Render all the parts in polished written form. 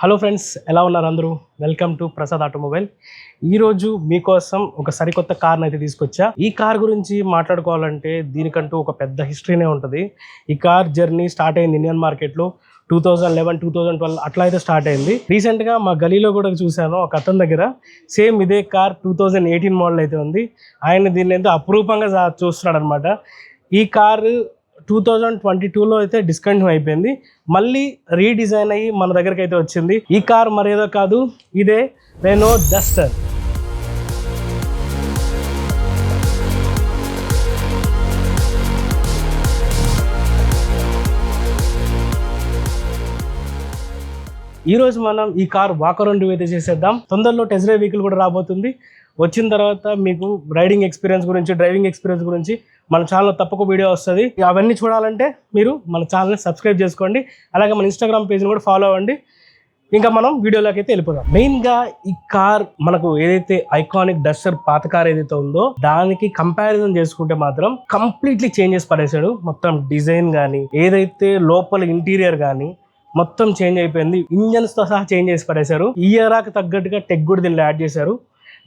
Hello friends, ఎలా ఉన్నారు అందరూ? Welcome to Prasad automobile. ఈరోజు మీకోసం ఒక సరికొత్త కార్ని అయితే తీసుకొచ్చా. ఈ కార్ గురించి మాట్లాడుకోవాలంటే దీనికంటూ ఒక పెద్ద హిస్టరీనే ఉంటుంది. ఈ కార్ జర్నీ స్టార్ట్ అయింది ఇండియన్ మార్కెట్లో 2011, 2012 అట్లా అయితే స్టార్ట్ అయింది. రీసెంట్గా మా గలీలో కూడా చూశాను, ఒక అతని దగ్గర సేమ్ ఇదే కార్ 2018 మోడల్ అయితే ఉంది. ఆయన దీన్ని ఎంతో అపురూపంగా చూస్తున్నాడు అనమాట. ఈ కారు 2022లో అయితే డిస్కంటిన్యూ అయిపోయింది. మళ్ళీ రీడిజైన్ అయ్యి మన దగ్గరికి అయితే వచ్చింది. ఈ కార్ మరేదో కాదు, ఇదే రెనో డస్టర్. ఈరోజు మనం ఈ కార్ వాకరౌండ్ రివ్యూ అయితే చేసేద్దాం. తొందరలో టెస్ట్ డ్రైవ్ వెహికల్ కూడా రాబోతుంది. వచ్చిన తర్వాత మీకు రైడింగ్ ఎక్స్పీరియన్స్ గురించి, డ్రైవింగ్ ఎక్స్పీరియన్స్ గురించి మన ఛానల్లో తప్పక వీడియో వస్తుంది. అవన్నీ చూడాలంటే మీరు మన ఛానల్ని సబ్స్క్రైబ్ చేసుకోండి. అలాగే మన ఇన్స్టాగ్రామ్ పేజ్ని కూడా ఫాలో అవ్వండి. ఇంకా మనం వీడియోలోకి అయితే వెళ్ళిపోదాం. మెయిన్గా ఈ కార్ మనకు ఏదైతే ఐకానిక్ డస్టర్ పాత కార్ ఏదైతే ఉందో దానికి కంపారిజన్ చేసుకుంటే మాత్రం కంప్లీట్లీ చేంజ్ చేసి పడేశాడు. మొత్తం డిజైన్ కానీ, ఏదైతే లోపల ఇంటీరియర్ కానీ మొత్తం చేంజ్ అయిపోయింది. ఇంజన్స్తో సహా చేంజ్ చేసి పడేశారు. ఈ ఎరాకి తగ్గట్టుగా టెక్ కూడా దీనిలో యాడ్ చేశారు.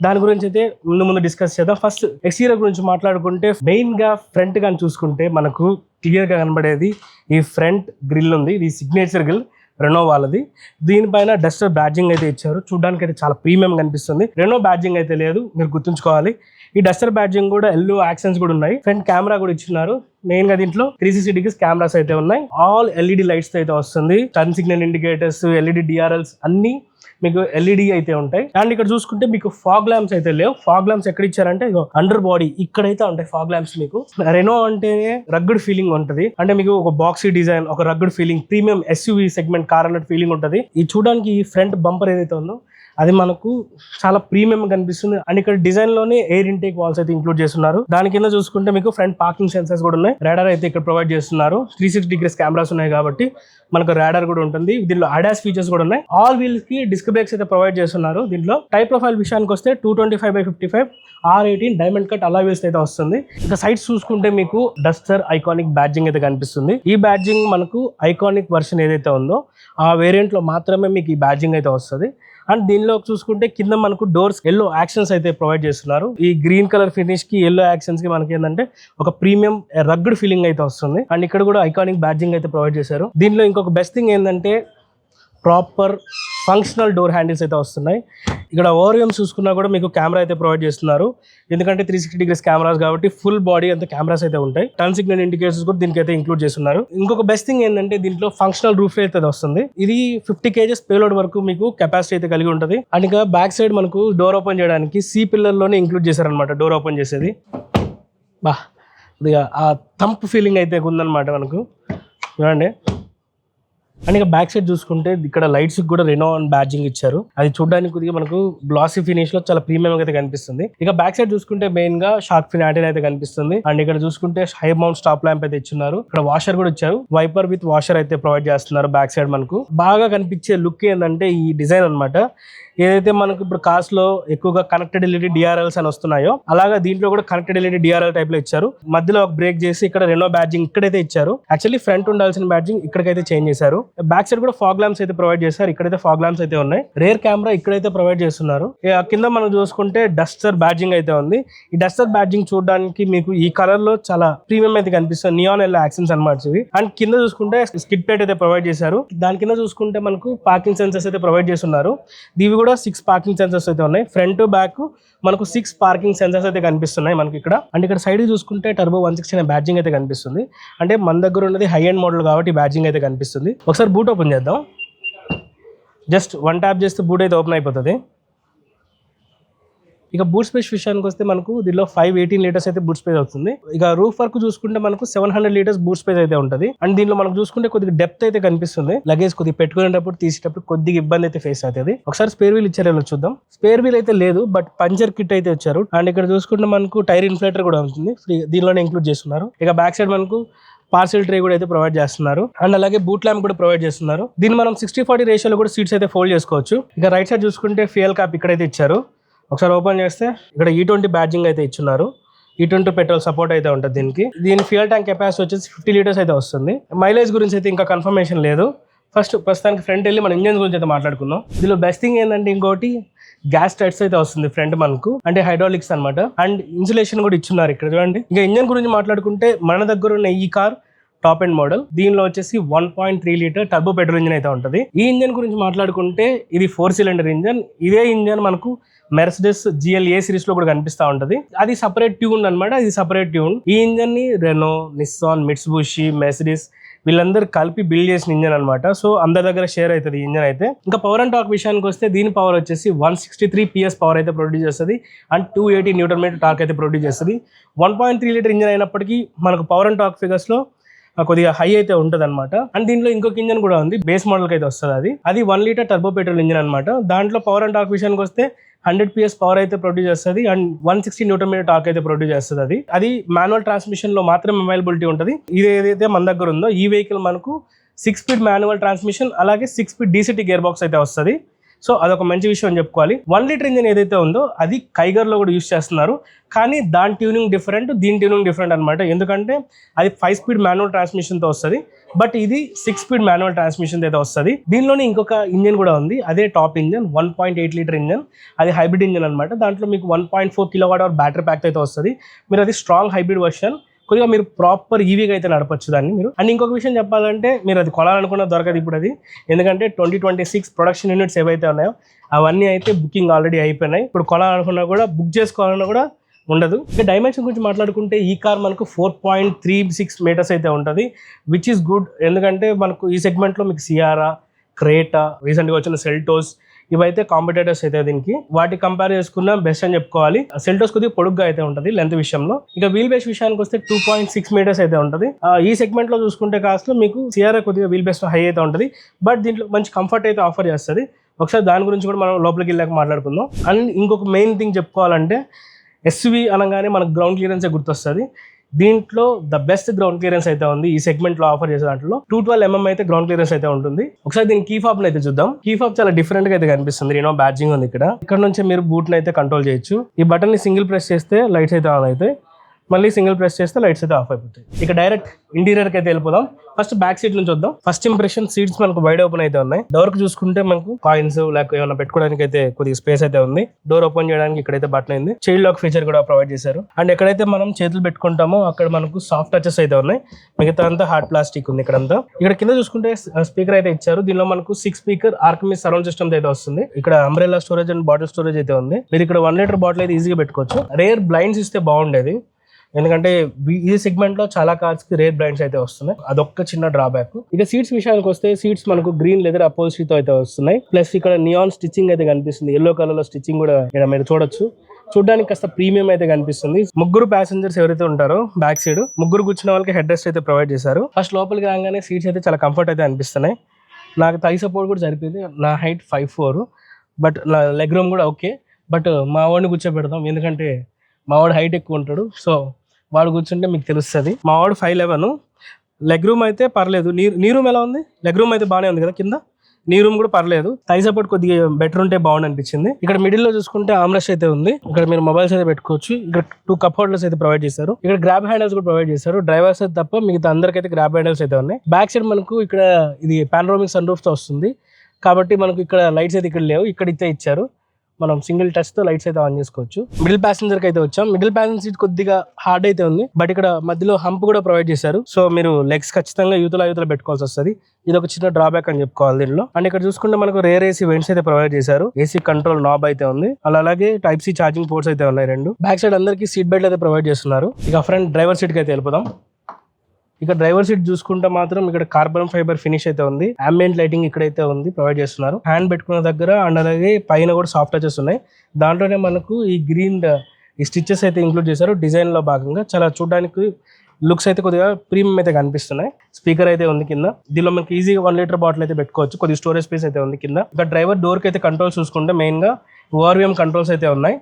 దాని గురించి అయితే ముందు డిస్కస్ చేద్దాం. ఫస్ట్ ఎక్స్టీరియర్ గురించి మాట్లాడుకుంటే మెయిన్గా ఫ్రంట్ కానీ చూసుకుంటే మనకు క్లియర్గా కనబడేది ఈ ఫ్రంట్ గ్రిల్ ఉంది. ఇది సిగ్నేచర్ గ్రిల్ రెనో వాళ్ళది. దీనిపైన డస్టర్ బ్యాడ్జింగ్ అయితే ఇచ్చారు. చూడడానికి అయితే చాలా ప్రీమియం కనిపిస్తుంది. రెనో బ్యాడ్జింగ్ అయితే లేదు, మీరు గుర్తుంచుకోవాలి. ఈ డస్టర్ బ్యాడ్జింగ్ కూడా ఎల్లో యాక్సెంట్స్ కూడా ఉన్నాయి. ఫ్రంట్ కెమెరా కూడా ఇచ్చినారు. మెయిన్ గా దీంట్లో 360 డిగ్రీస్ కెమెరాస్ అయితే ఉన్నాయి. ఆల్ ఎల్ఈడి లైట్స్ అయితే వస్తుంది. Turn signal indicators, LED DRLs అన్ని మీకు ఎల్ఈడి అయితే ఉంటాయి. అండ్ ఇక్కడ చూసుకుంటే మీకు ఫాగ్ ల్యాంప్స్ అయితే లేవు. ఫాగ్ ల్యాంప్స్ ఎక్కడ ఇచ్చారంటే అండర్ బాడీ ఇక్కడైతే ఉంటాయి ఫాగ్ ల్యాంప్స్. మీకు రెనో అంటేనే రగ్గుడ్ ఫీలింగ్ ఉంటుంది. అంటే మీకు ఒక బాక్సీ డిజైన్, ఒక rugged feeling, premium SUV segment car అన్నట్టు ఫీలింగ్ ఉంటుంది. ఈ చూడడానికి ఈ ఫ్రంట్ బంపర్ ఏదైతే ఉందో అది మనకు చాలా ప్రీమియం కనిపిస్తుంది. అండ్ ఇక్కడ డిజైన్ లోనే ఎయిర్ ఇంటేక్ వాల్స్ అయితే ఇంక్లూడ్ చేస్తున్నారు. దాని కింద చూసుకుంటే మీకు ఫ్రంట్ పార్కింగ్ సెన్సర్స్ కూడా ఉన్నాయి. రాడార్ అయితే ఇక్కడ ప్రొవైడ్ చేస్తున్నారు. 360 డిగ్రీస్ కెమెరాస్ ఉన్నాయి కాబట్టి మనకు రాడార్ కూడా ఉంటుంది. దీనిలో ADAS ఫీచర్స్ కూడా ఉన్నాయి. ఆల్ వీల్స్ కి డిస్క్ బ్రేక్స్ అయితే ప్రొవైడ్ చేస్తున్నారు. దీంట్లో టైప్ ప్రొఫైల్ విషయానికి వస్తే 225/55 R18 డైమండ్ కట్ అలా వీల్స్ అయితే వస్తుంది. ఇక సైడ్స్ చూసుకుంటే మీకు డస్టర్ ఐకానిక్ బ్యాడ్జింగ్ అయితే కనిపిస్తుంది. ఈ బ్యాడ్జింగ్ మనకు ఐకానిక్ వర్షన్ ఏదైతే ఉందో ఆ వేరియంట్ లో మాత్రమే మీకు ఈ బ్యాడ్జింగ్ అయితే వస్తుంది. అండ్ దీనిలో చూసుకుంటే కింద మనకు డోర్స్ ఎల్లో యాక్షన్స్ అయితే ప్రొవైడ్ చేస్తున్నారు. ఈ గ్రీన్ కలర్ ఫినిష్ కి ఎల్లో యాక్షన్స్ కి మనకి ఏంటంటే ఒక ప్రీమియం రగ్గుడ్ ఫీలింగ్ అయితే వస్తుంది. అండ్ ఇక్కడ కూడా ఐకానిక్ బ్యాడ్జింగ్ అయితే ప్రొవైడ్ చేశారు. దీనిలో ఇంకొక బెస్ట్ థింగ్ ఏంటంటే ప్రాపర్ ఫంక్షనల్ డోర్ హ్యాండిల్స్ అయితే వస్తున్నాయి. ఇక్కడ ఓవర్ చూసుకున్నా కూడా మీకు కెమెరా అయితే ప్రొవైడ్ చేస్తున్నారు. ఎందుకంటే 360 డిగ్రీస్ కెమెరాస్ కాబట్టి ఫుల్ బాడీ అంతా కెమెరాస్ అయితే ఉంటాయి. టర్న్ సిగ్నల్ ఇండికేటర్స్ కూడా దీనికి అయితే ఇంక్లూడ్ చేస్తున్నారు. ఇంకొక బెస్ట్ థింగ్ ఏంటంటే దీంట్లో ఫంక్షనల్ రూఫ్ అయితే వస్తుంది. ఇది 50 kgs పేలోడ్ వరకు మీకు కెపాసిటీ అయితే కలిగి ఉంటుంది. అండ్ ఇంకా బ్యాక్ సైడ్ మనకు డోర్ ఓపెన్ చేయడానికి సి పిల్లర్ లోనే ఇంక్లూడ్ చేశారనమాట డోర్ ఓపెన్ చేసేది. కొద్దిగా ఆ థంప్ ఫీలింగ్ అయితే ఉందన్నమాట మనకు. చూడండి. అండ్ ఇక బ్యాక్ సైడ్ చూసుకుంటే ఇక్కడ లైట్స్ కూడా రెనో అండ్ బ్యాడ్జింగ్ ఇచ్చారు. అది చూడడానికి కొద్దిగా మనకు గ్లాసీ ఫినిష్ లో చాలా ప్రీమియం అయితే కనిపిస్తుంది. ఇక బ్యాక్ సైడ్ చూసుకుంటే మెయిన్ గా షార్క్ ఫిన్ యాంటెన్నా అయితే కనిపిస్తుంది. అండ్ ఇక్కడ చూసుకుంటే హై మౌంట్ స్టాప్ ల్యాంప్ అయితే ఇచ్చున్నారు. ఇక్కడ వాషర్ కూడా ఇచ్చారు. వైపర్ విత్ వాషర్ అయితే ప్రొవైడ్ చేస్తున్నారు. బ్యాక్ సైడ్ మనకు బాగా కనిపించే లుక్ ఏంటంటే ఈ డిజైన్ అన్నమాట. ఏదైతే మనకు ఇప్పుడు కార్స్ లో ఎక్కువగా కనెక్టెడ్ ఎల్ఈడి డిఆర్ఎల్స్ అని వస్తున్నాయో అలాగా దీంట్లో కూడా కనెక్టెడ్ ఎల్ఈడి డిఆర్ఎల్ టైప్ లో ఇచ్చారు. మధ్యలో ఒక బ్రేక్ చేసి ఇక్కడ రెనో బ్యాడ్జింగ్ ఇక్కడైతే ఇచ్చారు. యాక్చువల్లీ ఫ్రంట్ ఉండాల్సిన బ్యాడ్జింగ్ ఇక్కడికైతే చేంజ్ చేశారు. బ్యాక్ సైడ్ కూడా ఫాగ్ ల్యాంప్స్ అయితే ప్రొవైడ్ చేశారు. ఇక్కడైతే ఫాగ్ ల్యాంప్స్ అయితే ఉన్నాయి. రేర్ కెమెరా ఇక్కడైతే ప్రొవైడ్ చేస్తున్నారు. కింద మనం చూసుకుంటే డస్టర్ బ్యాడ్జింగ్ అయితే ఉంది. ఈ డస్టర్ బ్యాడ్జింగ్ చూడడానికి మీకు ఈ కలర్ లో చాలా ప్రీమియం అయితే కనిపిస్తుంది. నియాన్ ఎల్లో యాక్సెంట్స్ అన్నమాట ఇవి. అండ్ కింద చూసుకుంటే స్కిడ్ ప్లేట్ అయితే ప్రొవైడ్ చేశారు. దాని కింద చూసుకుంటే మనకు పార్కింగ్ సెన్సర్స్ అయితే ప్రొవైడ్ చేస్తున్నారు. ఇవి కూడా 6 పార్కింగ్ సెన్సర్స్ అయితే ఉన్నాయి. ఫ్రంట్ బ్యాక్ మనకు 6 పార్కింగ్ సెన్సర్స్ అయితే కనిపిస్తున్నాయి మనకి ఇక్కడ. అండ్ ఇక్కడ సైడ్ చూసుకుంటే టర్బో 160 అనే బ్యాడ్జింగ్ అయితే కనిపిస్తుంది. అంటే మన దగ్గర ఉన్నది హై ఎండ్ మోడల్ కాబట్టి బ్యాడ్జింగ్ అయితే కనిపిస్తుంది. ఒకసారి బూట్ ఓపెన్ చేద్దాం. జస్ట్ 1 ట్యాప్ చేస్తే బూట్ అయితే ఓపెన్ అయిపోతుంది. ఇక బూట్ స్పేస్ విషయానికి వస్తే మనకు దీనిలో 518 లీటర్స్ అయితే బూట్ స్పేస్ అవుతుంది. ఇక రూఫ్ వరకు చూసుకుంటే మనకు 700 లీటర్స్ బూట్ స్పేస్ అయితే ఉంటుంది. అండ్ దీనిలో మనకు చూసుకుంటే కొద్దిగా డెప్త్ అయితే కనిపిస్తుంది. లగేజ్ కొద్దిగా పెట్టుకునేటప్పుడు తీసేటప్పుడు కొద్దిగా ఇబ్బంది అయితే ఫేస్ అవుతుంది. ఒకసారి స్పేర్ వీల్ ఇచ్చారో చూద్దాం. స్పేర్ వీల్ అయితే లేదు, బట్ పంచర్ కిట్ అయితే వచ్చారు. అండ్ ఇక్కడ చూసుకుంటే మనకు టైర్ ఇన్ఫ్లేటర్ కూడా ఉంటుంది. దీనిలోనే ఇంక్లూడ్ చేస్తున్నారు. ఇక బ్యాక్ సైడ్ మనకు పార్సెల్ ట్రే కూడా అయితే ప్రొవైడ్ చేస్తున్నారు. అండ్ అలాగే బూట్ ల్యాంప్ కూడా ప్రొవైడ్ చేస్తున్నారు. దీన్ని మనం 60/40 రేషియోలో కూడా సీట్స్ అయితే ఫోల్డ్ చేసుకోవచ్చు. ఇక రైట్ సైడ్ చూసుకుంటే ఫ్యూయల్ క్యాప్ ఇక్కడైతే ఇచ్చారు. ఒకసారి ఓపెన్ చేస్తే ఇక్కడ E20 బ్యాడ్జింగ్ అయితే ఇచ్చున్నారు. E20 పెట్రోల్ సపోర్ట్ అయితే ఉంటుంది దీనికి. దీని ఫ్యూయల్ ట్యాంక్ కెపాసిటీ వచ్చేసి 50 లీటర్స్ అయితే వస్తుంది. మైలేజ్ గురించి అయితే ఇంకా కన్ఫర్మేషన్ లేదు. ప్రస్తుతానికి ఫ్రంట్ వెళ్ళి మన ఇంజన్ గురించి అయితే మాట్లాడుకుందాం. దీనిలో బెస్ట్ థింగ్ ఏంటంటే ఇంకోటి గ్యాస్ టైట్స్ అయితే వస్తుంది ఫ్రంట్ మనకు, అంటే హైడ్రాలిక్స్ అనమాట. అండ్ ఇన్సులేషన్ కూడా ఇచ్చున్నారు ఇక్కడ చూడండి. ఇంకా ఇంజన్ గురించి మాట్లాడుకుంటే మన దగ్గర ఉన్న ఈ కార్ టాప్ ఎండ్ మోడల్. దీనిలో వచ్చేసి 1.3 లీటర్ టర్బో పెట్రోల్ ఇంజన్ అయితే ఉంటుంది. ఈ ఇంజన్ గురించి మాట్లాడుకుంటే ఇది 4 సిలిండర్ ఇంజన్. ఇదే ఇంజన్ మనకు మెర్సిడెస్ GL A సిరీస్ లో కూడా కనిపిస్తూ ఉంటది. అది సపరేట్ ట్యూన్ అనమాట, ఇది సపరేట్ ట్యూన్. ఈ ఇంజన్ ని రెనో, నిస్సాన్, మిట్సుబిషి, మెర్సిడెస్ వీళ్ళందరూ కలిపి బిల్డ్ చేసిన ఇంజన్ అనమాట. సో అందరి దగ్గర షేర్ అవుతుంది ఈ ఇంజన్ అయితే. ఇంకా పవర్ అండ్ టార్క్ విషయానికి వస్తే దీని పవర్ వచ్చేసి 163 PS పవర్ అయితే ప్రొడ్యూస్ చేస్తుంది అండ్ 280 Nm టార్క్ అయితే ప్రొడ్యూస్ చేస్తుంది. 1.3 లీటర్ ఇంజన్ అయినప్పటికీ మనకు పవర్ అండ్ టార్క్ ఫిగర్స్ లో కొద్దిగా హై అయితే ఉంటుంది అనమాట. అండ్ దీంట్లో ఇంకొక ఇంజన్ కూడా ఉంది, బేస్ మోడల్ కి అయితే వస్తుంది. అది 1 లీటర్ టర్బో పెట్రోల్ ఇంజన్ అనమాట. దాంట్లో పవర్ అండ్ టార్క్ విషయానికి వస్తే 100 PS పవర్ అయితే ప్రొడ్యూస్ చేస్తుంది అండ్ 160 Nm టార్క్ అయితే ప్రొడ్యూస్ చేస్తుంది. అది మాన్యువల్ ట్రాన్స్మిషన్ లో మాత్రమే అవైలబిలిటీ ఉంటుంది. ఇది ఏదైతే మన దగ్గర ఉందో ఈ వెహికల్ మనకు 6 స్పీడ్ మాన్యువల్ ట్రాన్స్మిషన్ అలాగే 6 స్పీడ్ DCT గేర్ బాక్స్ అయితే వస్తుంది. సో అదొక మంచి విషయం అని చెప్పుకోవాలి. 1 లీటర్ ఇంజన్ ఏదైతే ఉందో అది కైగర్ లో కూడా యూస్ చేస్తున్నారు, కానీ దాని ట్యూనింగ్ డిఫరెంట్, దీని ట్యూనింగ్ డిఫరెంట్ అనమాట. ఎందుకంటే అది 5 స్పీడ్ మాన్యువల్ ట్రాన్స్మిషన్ తో వస్తుంది, బట్ ఇది 6 స్పీడ్ మాన్యువల్ ట్రాన్స్మిషన్ అయితే వస్తుంది. దీనిలోనే ఇంకొక ఇంజన్ కూడా ఉంది, అదే టాప్ ఇంజన్ 1.8 లీటర్ ఇంజన్. అది హైబ్రిడ్ ఇంజన్ అనమాట. దాంట్లో మీకు 1.4 kWh బ్యాటరీ ప్యాక్ అయితే వస్తుంది. మీరు అది స్ట్రాంగ్ హైబ్రిడ్ వర్షన్, కొద్దిగా మీరు ప్రాపర్ ఈవీగా అయితే నడపచ్చు దాన్ని మీరు. అండ్ ఇంకొక విషయం చెప్పాలంటే మీరు అది కొనాలనుకున్న దొరకదు ఇప్పుడు అది, ఎందుకంటే 2026 ప్రొడక్షన్ యూనిట్స్ ఏవైతే ఉన్నాయో అవన్నీ అయితే బుకింగ్ ఆల్రెడీ అయిపోయినాయి. ఇప్పుడు కొనాలనుకున్నా కూడా బుక్ చేసుకోవాలన్నా కూడా ఉండదు. ఇక డైమెన్షన్ గురించి మాట్లాడుకుంటే ఈ కార్ మనకు 4.36 మీటర్స్ అయితే ఉంటుంది, విచ్ ఈస్ గుడ్. ఎందుకంటే మనకు ఈ సెగ్మెంట్లో మీకు సియారా, క్రేటా, రీసెంట్గా వచ్చిన సెల్టోస్ ఇవైతే కాంపిటేటర్స్ అయితే దీనికి. వాటి కంపేర్ చేసుకున్న బెస్ట్ అని చెప్పుకోవాలి. సెల్టోస్ కొద్దిగా పొడుగ్గా అయితే ఉంటుంది లెంత్ విషయంలో. ఇక వీల్ బేస్ విషయానికి వస్తే 2.6 మీటర్స్ అయితే ఉంటుంది. ఈ సెగ్మెంట్ లో చూసుకుంటే కాస్త మీకు సిఆర్ఆర్ కొద్దిగా వీల్ బేస్ హై అయితే ఉంటుంది, బట్ దీంట్లో మంచి కంఫర్ట్ అయితే ఆఫర్ చేస్తుంది. ఒకసారి దాని గురించి కూడా మనం లోపలికి వెళ్ళాక మాట్లాడుకుందాం. అండ్ ఇంకొక మెయిన్ థింగ్ చెప్పుకోవాలంటే SUV అనగానే మనకు గ్రౌండ్ క్లియరెన్సే గుర్తొస్తుంది. దీంట్లో ద బెస్ట్ గ్రౌండ్ క్లియరెన్స్ అయితే ఉంది ఈ సెగ్మెంట్ లో ఆఫర్ చేసే దాంట్లో. 212 mm అయితే గ్రౌండ్ క్లియరెన్స్ అయితే ఉంటుంది. ఒకసారి దీని కీ ఫాబ్ అయితే చూద్దాం. కీ ఫాబ్ చాలా డిఫరెంట్ గా అయితే కనిపిస్తుంది. బ్యాడ్జింగ్ ఉంది ఇక్కడ నుంచి మీరు బూట్ అయితే కంట్రోల్ చేయొచ్చు. ఈ బటన్ ని సింగిల్ ప్రెస్ చేస్తే లైట్స్ అయితే ఆన్ అయితే, మళ్ళీ సింగిల్ ప్రెస్ చేస్తే లైట్స్ అయితే ఆఫ్ అయిపోతాయి. ఇక డైరెక్ట్ ఇంటీరియర్ కి అయితే వెళ్ళిపోదాం. ఫస్ట్ బ్యాక్ సీట్ నుంచి వద్దాం. ఫస్ట్ ఇంప్రెషన్ సీట్స్ మనకు వైడ్ ఓపెన్ అయితే ఉన్నాయి. డోర్ కి చూసుకుంటే మనకు కాయిన్స్ లేక ఏమైనా పెట్టుకోవడానికి అయితే కొద్దిగా స్పేస్ అయితే ఉంది. డోర్ ఓపెన్ చేయడానికి ఇక్కడైతే బటన్ అయింది. చైల్డ్ లాక్ ఫీచర్ కూడా ప్రొవైడ్ చేశారు. అండ్ ఎక్కడైతే మనం చేతులు పెట్టుకుంటామో అక్కడ మనకు సాఫ్ట్ టచెస్ అయితే ఉన్నాయి. మిగతా అంతా హార్డ్ ప్లాస్టిక్ ఉంది ఇక్కడంతా. ఇక్కడ కింద చూసుకుంటే స్పీకర్ అయితే ఇచ్చారు. దీనిలో మనకు 6 స్పీకర్ ఆర్కమిస్ సరౌండ్ సిస్టమ్ అయితే వస్తుంది. ఇక్కడ umbrella storage and bottle storage అయితే ఉంది. మీరు ఇక్కడ 1 లీటర్ బాటిల్ అయితే ఈజీగా పెట్టుకోవచ్చు. రేర్ బ్లైండ్స్ ఇస్తే బాగుండేది, ఎందుకంటే ఈ సెగ్మెంట్ లో చాలా కార్స్ కి రేర్ బ్లైండ్స్ అయితే వస్తున్నాయి. అదొక్క చిన్న డ్రాబ్యాక్. ఇక సీట్స్ విషయానికి వస్తే సీట్స్ మనకు గ్రీన్ లెదర్ అపోజిట్ తో అయితే వస్తున్నాయి. ప్లస్ ఇక్కడ నియాన్ స్టిచ్చింగ్ అయితే కనిపిస్తుంది. ఎల్లో కలర్ లో స్టిచ్చింగ్ కూడా ఇక్కడ మీరు చూడొచ్చు. చూడడానికి కాస్త ప్రీమియం అయితే కనిపిస్తుంది. ముగ్గురు ప్యాసింజర్స్ ఎవరైతే ఉంటారో బ్యాక్ సైడ్ ముగ్గురు కూర్చున్న వాళ్ళకి హెడ్ రెస్ట్ అయితే ప్రొవైడ్ చేశారు. ఫస్ట్ లోపలికి రాగానే సీట్స్ అయితే చాలా కంఫర్ట్ అయితే అనిపిస్తున్నాయి. నాకు థై సపోర్ట్ కూడా సరిపోయింది. నా హైట్ 5'4", బట్ నా లెగ్ రూమ్ కూడా ఓకే. బట్ మా వాడిని కూర్చోబెడదాం, ఎందుకంటే మా వాడు హైట్ ఎక్కువ ఉంటాడు. సో వాడు కూర్చుంటే మీకు తెలుస్తుంది. మా వాడు 5'11". లెగ్ రూమ్ అయితే పర్లేదు. నీ రూమ్ ఎలా ఉంది? లెగ్ రూమ్ అయితే బాగానే ఉంది కదా కింద. నీ రూమ్ కూడా పర్లేదు. థై సపోర్ట్ కొద్దిగా బెటర్ ఉంటే బాగుంది అనిపించింది. ఇక్కడ మిడిల్ లో చూసుకుంటే ఆమ్రెస్ట్ అయితే ఉంది. ఇక్కడ మీరు మొబైల్స్ అయితే పెట్టుకోవచ్చు. ఇక్కడ 2 కప్ హోల్డర్స్ అయితే ప్రొవైడ్ చేశారు. ఇక్కడ గ్రాబ్ హ్యాండిల్స్ కూడా ప్రొవైడ్ చేశారు. డ్రైవర్స్ అయితే తప్ప మిగతా అందరికైతే గ్రాబ్ హ్యాండిల్స్ అయితే ఉన్నాయి. బ్యాక్ సైడ్ మనకు ఇక్కడ ఇది పానోరామిక్ సన్ రూఫ్ తో వస్తుంది కాబట్టి మనకు ఇక్కడ లైట్స్ అయితే ఇక్కడ లేవు, ఇక్కడ అయితే ఇచ్చారు. మనం సింగిల్ టచ్ తో లైట్స్ అయితే ఆన్ చేసుకోవచ్చు. మిడిల్ ప్యాసింజర్ కి అయితే వచ్చాం. మిడిల్ ప్యాసింజర్ సీట్ కొద్దిగా హార్డ్ అయితే ఉంది, బట్ ఇక్కడ మధ్యలో హంప్ కూడా ప్రొవైడ్ చేశారు. సో మీరు లెగ్స్ ఖచ్చితంగా యూతల పెట్టుకోవాల్సి వస్తుంది. ఇది ఒక చిన్న డ్రాబ్యాక్ అని చెప్పుకోవాలి దీనిలో. అండ్ ఇక్కడ చూసుకుంటే మనకు రేర్ ఏసీ వెంట్స్ అయితే ప్రొవైడ్ చేశారు. ఏసీ కంట్రోల్ నాబ్ అయితే ఉంది. అలాగే టైప్ సి ఛార్జింగ్ పోర్ట్స్ అయితే ఉన్నాయి 2. బ్యాక్ సైడ్ అందరికి సీట్ బెల్ట్ అయితే ప్రొవైడ్ చేస్తున్నారు. ఇక ఫ్రంట్ డ్రైవర్ సీట్ కి అయితే వెళ్ళిపోదాం. ఇక డ్రైవర్ సీట్ చూసుకుంటే మాత్రం ఇక్కడ కార్బన్ ఫైబర్ ఫినిష్ అయితే ఉంది. అంబియంట్ లైటింగ్ ఇక్కడైతే ఉంది, ప్రొవైడ్ చేస్తున్నారు. హ్యాండ్ పెట్టుకున్న దగ్గర అండ్ అలాగే పైన కూడా సాఫ్ట్ టచెస్ ఉన్నాయి. దాంట్లోనే మనకు ఈ గ్రీన్ ఈ స్టిచెస్ అయితే ఇంక్లూడ్ చేశారు డిజైన్ లో భాగంగా. చాలా చూడడానికి లుక్స్ అయితే కొద్దిగా ప్రీమియం అయితే కనిపిస్తున్నాయి. స్పీకర్ అయితే ఉంది కింద. దీనిలో మనకి ఈజీగా 1 లీటర్ బాటిల్ అయితే పెట్టుకోవచ్చు. కొద్దిగా స్టోరేజ్ స్పేస్ అయితే ఉంది కింద. ఇక డ్రైవర్ డోర్ కి అయితే కంట్రోల్స్ చూసుకుంటే మెయిన్ గా ORVM కంట్రోల్స్ అయితే ఉన్నాయి.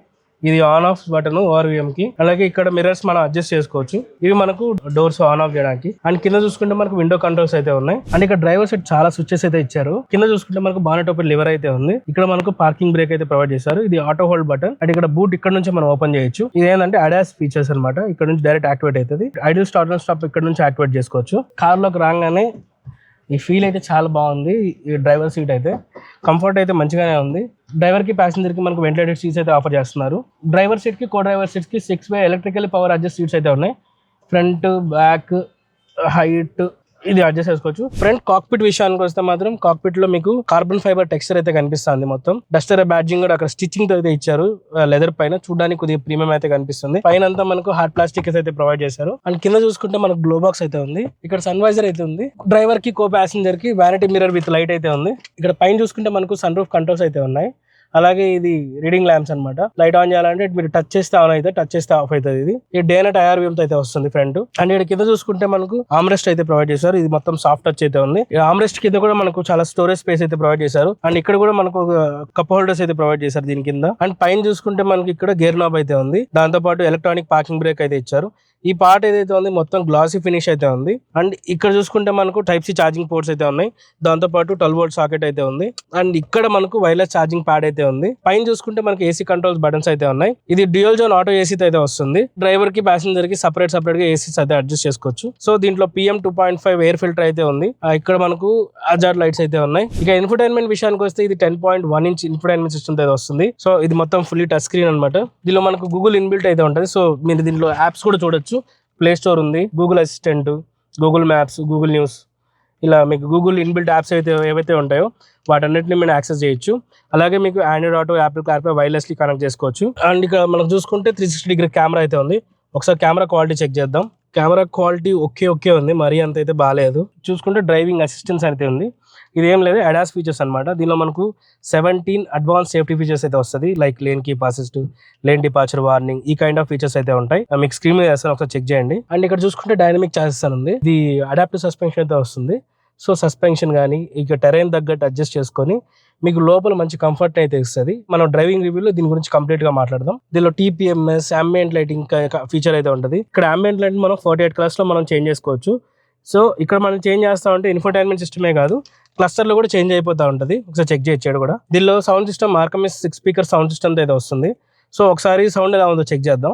ఇది ఆన్ ఆఫ్ బటన్ ORVM కి. అలాగే ఇక్కడ మిర్రర్స్ మనం అడ్జస్ట్ చేసుకోవచ్చు. ఇవి మనకు డోర్స్ ఆన్ ఆఫ్ చేయడానికి. అండ్ కింద చూసుకుంటే మనకు విండో కంట్రోల్స్ అయితే ఉన్నాయి. అండ్ ఇక్కడ డ్రైవర్ సైడ్ చాలా స్విచెస్ అయితే ఇచ్చారు. కింద చూసుకుంటే మనకు బానెట్ ఓపెన్ లివర్ అయితే ఉంది. ఇక్కడ మనకు పార్కింగ్ బ్రేక్ అయితే ప్రొవైడ్ చేశారు. ఇది ఆటో హోల్డ్ బటన్. అండ్ ఇక్కడ బూట్ ఇక్కడ నుంచి మనం ఓపెన్ చేయొచ్చు. ఇది ఏంటంటే ADAS ఫీచర్స్ అనమాట. ఇక్కడ నుంచి డైరెక్ట్ యాక్టివేట్ అవుతుంది. ఐడియల్ స్టార్ట్ అండ్ స్టాప్ ఇక్కడ నుంచి యాక్టివేట్ చేసుకోవచ్చు. కార్ లోకి రాగానే ఈ ఫీల్ అయితే చాలా బాగుంది. ఈ డ్రైవర్ సీట్ అయితే కంఫర్ట్ అయితే మంచిగానే ఉంది. డ్రైవర్కి ప్యాసింజర్కి మనకు వెంటిలేటెడ్ సీట్స్ అయితే ఆఫర్ చేస్తున్నారు. డ్రైవర్ సీట్కి కో డ్రైవర్ సీట్స్కి 6 వే ఎలక్ట్రికల్ పవర్ అడ్జస్ట్ సీట్స్ అయితే ఉన్నాయి. ఫ్రంట్ బ్యాక్ హైట్ ఇది అడ్జస్ట్ చేసుకోవచ్చు. ఫ్రంట్ కాక్పిట్ విషయానికి వస్తే మాత్రం కాక్పిట్ లో మీకు కార్బన్ ఫైబర్ టెక్స్చర్ అయితే కనిపిస్తుంది. మొత్తం డస్టర్ బ్యాడ్జింగ్ కూడా అక్కడ స్టిచ్చింగ్ తో అయితే ఇచ్చారు. లెదర్ పైన చూడడానికి కొద్దిగా ప్రీమియం అయితే కనిపిస్తుంది. పైన అంతా మనకు హార్డ్ ప్లాస్టిక్ అయితే ప్రొవైడ్ చేశారు. అండ్ కింద చూసుకుంటే మనకు గ్లో బాక్స్ అయితే ఉంది. ఇక్కడ సన్ వైజర్ అయితే ఉంది. డ్రైవర్ కి కో ప్యాసింజర్ కి వ్యానిటీ మిర్రర్ విత్ లైట్ అయితే ఉంది. ఇక్కడ పైన చూసుకుంటే మనకు సన్ రూఫ్ కంట్రోల్స్ అయితే ఉన్నాయి. అలాగే ఇది రీడింగ్ ల్యాంప్స్ అనమాట. లైట్ ఆన్ చేయాలంటే మీరు టచ్ చేస్తే ఆన్ అయితే, టచ్ చేస్తే ఆఫ్ అవుతుంది. ఇది డే నైట్ ఐఆర్ వ్యూమ్ అయితే వస్తుంది ఫ్రంట్. అండ్ ఇక్కడ కింద చూసుకుంటే మనకు ఆమ్రెస్ట్ అయితే ప్రొవైడ్ చేశారు. ఇది మొత్తం సాఫ్ట్ టచ్ అయితే ఉంది. ఆమ్రెస్ట్ కింద కూడా మనకు చాలా స్టోరేజ్ స్పేస్ అయితే ప్రొవైడ్ చేశారు. అండ్ ఇక్కడ కూడా మనకు కప్ హోల్డర్స్ అయితే ప్రొవైడ్ చేశారు దీని కింద. అండ్ పైన చూసుకుంటే మనకి ఇక్కడ గేర్ నాబ్ అయితే ఉంది. దాంతో పాటు ఎలక్ట్రానిక్ పార్కింగ్ బ్రేక్ అయితే ఇచ్చారు. ఈ పార్ట్ ఏదైతే ఉంది మొత్తం గ్లాసీ ఫినిష్ అయితే ఉంది. అండ్ ఇక్కడ చూసుకుంటే మనకు టైప్ సి ఛార్జింగ్ పోర్ట్స్ అయితే ఉన్నాయి. దాంతో పాటు 12 వోల్ట్ సాకెట్ అయితే ఉంది. అండ్ ఇక్కడ మనకు వైర్లెస్ ఛార్జింగ్ ప్యాడ్ అయితే ఉంది. పైన చూసుకుంటే మనకి ఏసీ కంట్రోల్స్ బటన్స్ అయితే ఉన్నాయి. ఇది డ్యూయల్ జోన్ ఆటో ఏసీ అయితే వస్తుంది. డ్రైవర్ కి ప్యాసింజర్ కి సపరేట్ గా ఏసీస్ అయితే అడ్జస్ట్ చేసుకోవచ్చు. సో దీంట్లో PM 2.5 ఎయిర్ ఫిల్టర్ అయితే ఉంది. ఇక్కడ మనకు హజార్డ్ లైట్స్ అయితే ఉన్నాయి. ఇక ఇన్ఫోటైన్మెంట్ విషయానికి వస్తే ఇది 10.1 ఇంచ్ ఇన్ఫోటైన్మెంట్ సిస్టమ్ అయితే వస్తుంది. సో ఇది మొత్తం ఫుల్లీ టచ్ స్క్రీన్ అనమాట. దీనిలో మనకు గూగుల్ ఇన్బిల్ట్ అయితే ఉంటుంది. సో మీరు దీంట్లో యాప్స్ కూడా చూడొచ్చు. ప్లే స్టోర్ ఉంది, Google assistant, Google maps, Google news, ఇలా మీకు గూగుల్ ఇన్బిల్ట్ యాప్స్ అయితే ఏవైతే ఉంటాయో వాటన్నిటిని మీరు యాక్సెస్ చేయొచ్చు. అలాగే మీకు Android auto, Apple CarPlay wirelessly connect చేసుకోవచ్చు. అండ్ ఇక్కడ మనం చూసుకుంటే 360 డిగ్రీ కెమెరా అయితే ఉంది. ఒకసారి కెమెరా క్వాలిటీ చెక్ చేద్దాం. కెమెరా క్వాలిటీ ఓకే ఉంది, మరీ అంత అయితే బాగాలేదు. చూసుకుంటే డ్రైవింగ్ అసిస్టెన్స్ అయితే ఉంది. ఇది ఏం లేదు, అడాస్ ఫీచర్స్ అనమాట. దీనిలో మనకు 17 అడ్వాన్స్ సేఫ్టీ ఫీచర్స్ అయితే వస్తుంది. Like lane keep assist, lane departure warning, ఈ కైండ్ ఆఫ్ ఫీచర్స్ అయితే ఉంటాయి. మీకు స్క్రీన్ మీద వేస్తాను, ఒకసారి చెక్ చేయండి. అండ్ ఇక్కడ చూసుకుంటే డైనమిక్ చాసెస్ అని ఉంది. ఇది అడాప్టివ్ సస్పెన్షన్ అయితే వస్తుంది. సో సస్పెన్షన్ కానీ ఇక టెరైన్ తగ్గట్టు అడ్జస్ట్ చేసుకొని మీకు లోపల మంచి కంఫర్ట్ అయితే ఇస్తుంది. మనం డ్రైవింగ్ రివ్యూలో దీని గురించి కంప్లీట్ గా మాట్లాడదాం. దీనిలో TPMS అంబియంట్ లైటింగ్ ఫీచర్ అయితే ఉంటుంది. ఇక్కడ అంబియంట్ లైట్ మనం 48 కలర్స్ లో మనం చేంజ్ చేసుకోవచ్చు. సో ఇక్కడ మనం చేంజ్ చేస్తామంటే ఇన్ఫోటైన్మెంట్ సిస్టమే కాదు, క్లస్టర్ లో కూడా చేంజ్ అయిపోతూ ఉంటుంది. ఒకసారి చెక్ చేయొచ్చాడు కూడా. దీనిలో సౌండ్ సిస్టమ్ మార్కమిస్ 6 స్పీకర్ సౌండ్ సిస్టమ్ అయితే వస్తుంది. సో ఒకసారి సౌండ్ ఎలా ఉందో చెక్ చేద్దాం.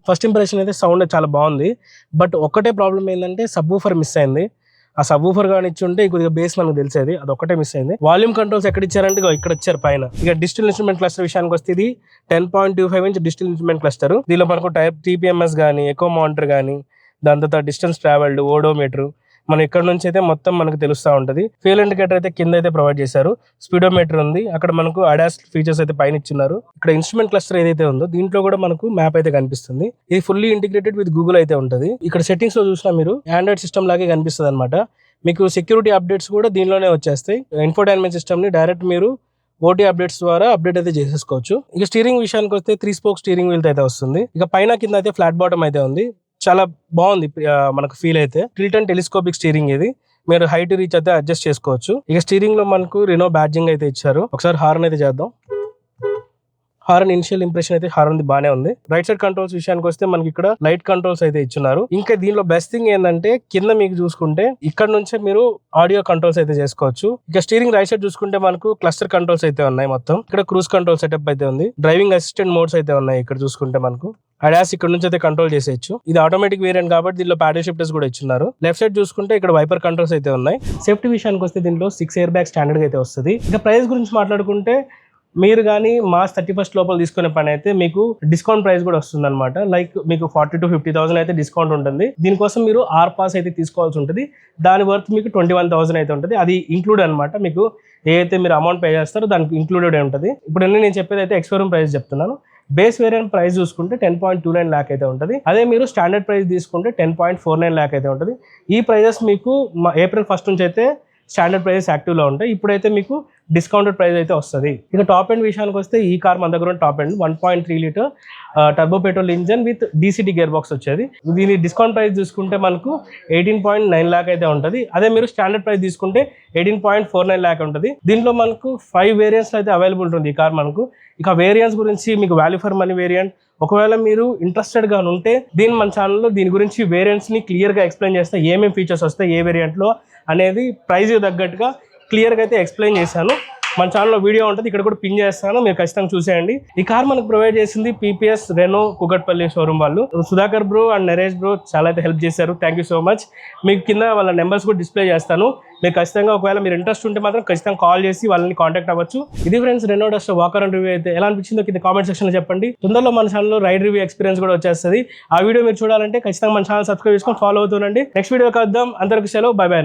ఫస్ట్ ఇంప్రెషన్ అయితే సౌండ్ చాలా బాగుంది. బట్ ఒక్కటే ప్రాబ్లం ఏంటంటే సబ్వూఫర్ మిస్ అయింది. ఆ సబ్వూఫర్ కానీ ఇచ్చుంటే కొద్దిగా బేస్ మనకు తెలిసేది, అది ఒక్కటే మిస్ అయింది. వాల్యూమ్ కంట్రోల్స్ ఎక్కడ ఇచ్చారంటే ఇక్కడ ఇచ్చారు పైన. ఇక డిజిటల్ ఇన్స్ట్రుమెంట్ క్లస్టర్ విషయానికి వస్తే ఇది 10.25 ఇంచ్ డిజిటల్ ఇన్స్ట్రుమెంట్ క్లస్టర్. దీనిలో మనకు టైప్ TPMS కానీ, ఎకో మానిటర్ కానీ, దాని తర్వాత డిస్టెన్స్ ట్రావెల్డ్, ఓడోమీటర్, మనం ఇక్కడ నుంచి అయితే మొత్తం మనకు తెలుస్తూ ఉంటుంది. ఫ్యూయల్ ఇండికేటర్ అయితే కింద అయితే ప్రొవైడ్ చేశారు. స్పీడోమీటర్ ఉంది. అక్కడ మనకు అడాస్ ఫీచర్స్ అయితే పైన ఇచ్చినారు. ఇక్కడ ఇన్స్ట్రుమెంట్ క్లస్టర్ ఏదైతే ఉందో దీంట్లో కూడా మనకు మ్యాప్ అయితే కనిపిస్తుంది. ఇది ఫుల్లీ ఇంటిగ్రేటెడ్ విత్ గూగుల్ అయితే ఉంటుంది. ఇక్కడ సెట్టింగ్స్ లో చూసినా మీరు ఆండ్రాయిడ్ సిస్టమ్ లాగే కనిపిస్తుంది అనమాట. మీకు సెక్యూరిటీ అప్డేట్స్ కూడా దీనిలోనే వచ్చేస్తాయి. ఇన్ఫోటైన్మెంట్ సిస్టమ్ ని డైరెక్ట్ మీరు OT అప్డేట్స్ ద్వారా అప్డేట్ అయితే చేసేసుకోవచ్చు. ఇక స్టీరింగ్ విషయానికి వస్తే 3 స్పోక్ స్టీరింగ్ వీల్ అయితే వస్తుంది. ఇక పైన కింద అయితే ఫ్లాట్ బాటమ్ అయితే ఉంది. చాలా బాగుంది మనకు ఫీల్ అయితే. టిల్ట్ అండ్ టెలిస్కోపిక్ స్టీరింగ్ ఇది. మీరు హైట్ రీచ్ అయితే అడ్జస్ట్ చేసుకోవచ్చు. ఇక స్టీరింగ్ లో మనకు రెనో బ్యాడ్జింగ్ అయితే ఇచ్చారు. ఒకసారి హార్న్ అయితే చేద్దాం. హార్న్ ఇనిషియల్ ఇంప్రెషన్ అయితే హార్న్ బానే ఉంది. రైట్ సైడ్ కంట్రోల్స్ విషయానికి వస్తే మనకి ఇక్కడ లైట్ కంట్రోల్స్ అయితే ఇచ్చున్నారు. ఇంకా దీనిలో బెస్ట్ థింగ్ ఏంటంటే కింద మీకు చూసుకుంటే ఇక్కడ నుంచే మీరు ఆడియో కంట్రోల్స్ అయితే చేసుకోవచ్చు. ఇక స్టీరింగ్ రైట్ సైడ్ చూసుకుంటే మనకు క్లస్టర్ కంట్రోల్స్ అయితే ఉన్నాయి. మొత్తం ఇక్కడ క్రూజ్ కంట్రోల్ సెటప్ అయితే ఉంది. డ్రైవింగ్ అసిస్టెంట్ మోడ్స్ అయితే ఉన్నాయి. ఇక్కడ చూసుకుంటే మనకు అడాస్ ఇక్కడ నుంచి అయితే కంట్రోల్ చేసేయచ్చు. ఇది ఆటోమేటిక్ వేరియంట్ కాబట్టి దీనిలో ప్యాడల్ షిఫ్టర్స్ కూడా ఇచ్చున్నారు. లెఫ్ట్ సైడ్ చూసుకుంటే ఇక్కడ వైపర్ కంట్రోల్స్ అయితే ఉన్నాయి. సేఫ్టీ విషయానికి వస్తే దీనిలో 6 ఎయిర్ బ్యాగ్ స్టాండర్డ్ అయితే వస్తుంది. ఇక ప్రైస్ గురించి మాట్లాడుకుంటే మీరు కానీ March 31 లోపల తీసుకునే పని అయితే మీకు డిస్కౌంట్ ప్రైస్ కూడా వస్తుంది అనమాట. లైక్ మీకు 40,000 to 50,000 అయితే డిస్కౌంట్ ఉంటుంది. దీనికోసం మీరు పాస్ అయితే తీసుకోవాల్సి ఉంటుంది. దాని వర్త్ మీకు 21,000 అయితే ఉంటుంది. అది ఇంక్లూడ్ అనమాట. మీకు ఏదైతే మీరు అమౌంట్ పే చేస్తారో దానికి ఇంక్లూడెడ్ ఉంటుంది. ఇప్పుడు నేను చెప్పేది అయితే ఎక్స్‌షోరూమ్ ప్రైస్ చెప్తున్నాను. బేస్ వేరియంట్ ప్రైస్ చూసుకుంటే 10.29 lakh అయితే ఉంటుంది. అదే మీరు స్టాండర్డ్ ప్రైస్ తీసుకుంటే 10.49 lakh అయితే ఉంటుంది. ఈ ప్రైజెస్ మీకు April 1 నుంచి అయితే స్టాండర్డ్ ప్రైజెస్ యాక్టివ్లో ఉంటాయి. ఇప్పుడైతే మీకు డిస్కౌంటెడ్ ప్రైస్ అయితే వస్తుంది. ఇక టాప్ ఎండ్ విషయానికి వస్తే ఈ కార్ మన దగ్గర top end 1.3 litre turbo petrol engine with DCT gear box వచ్చేది. దీని డిస్కౌంట్ ప్రైస్ చూసుకుంటే మనకు 18.9 lakh అయితే ఉంటుంది. అదే మీరు స్టాండర్డ్ ప్రైస్ తీసుకుంటే 18.49 lakh ఉంటుంది. దీంట్లో మనకు 5 వేరియంట్స్ అయితే అవైలబుల్ ఉంటుంది ఈ కార్ మనకు. ఇక వేరియంట్స్ గురించి మీకు వాల్యూ ఫర్ మనీ వేరియంట్ ఒకవేళ మీరు ఇంట్రెస్టెడ్గా ఉంటే మన ఛానల్లో దీని గురించి వేరియంట్స్ని క్లియర్గా ఎక్స్ప్లెయిన్ చేస్తే ఏమేమి ఫీచర్స్ వస్తాయి ఏ వేరియంట్లో అనేది ప్రైజ్ తగ్గట్టుగా క్లియర్గా అయితే ఎక్స్ప్లెయిన్ చేశాను. మన ఛానల్లో వీడియో ఉంటుంది, ఇక్కడ కూడా పిన్ చేస్తాను, మీరు ఖచ్చితంగా చూసేయండి. ఈ కార్ మనకు ప్రొవైడ్ చేసింది పీపీఎస్ రెనో కుకట్పల్లి షోరూమ్ వాళ్ళు. Sudhakar bro and Naresh bro చాలా అయితే హెల్ప్ చేశారు. Thank you so much. మీకు కింద వాళ్ళ నెంబర్స్ కూడా డిస్ప్లే చేస్తాను. మీరు ఖచ్చితంగా ఒకవేళ మీరు ఇంట్రెస్ట్ ఉంటే మాత్రం ఖచ్చితంగా కాల్ చేసి వాళ్ళని కాంటాక్ట్ అవ్వచ్చు. ఇది friends Renault Duster walkaround review అయితే ఎలా అనిపించిందో కింద కామెంట్ సెక్షన్లో చెప్పండి. తొందరలో మన ఛానల్లో రైడ్ రివ్యూ ఎక్స్పీరియన్స్ కూడా వచ్చేస్తుంది. ఆ వీడియో మీరు చూడాలంటే ఖచ్చితంగా మన ఛానల్ సబ్స్క్రైబ్ చేసుకొని ఫాలో అవుతుండండి. నెక్స్ట్ వీడియో కలుద్దాం. అందరికీ సెలవు. By by.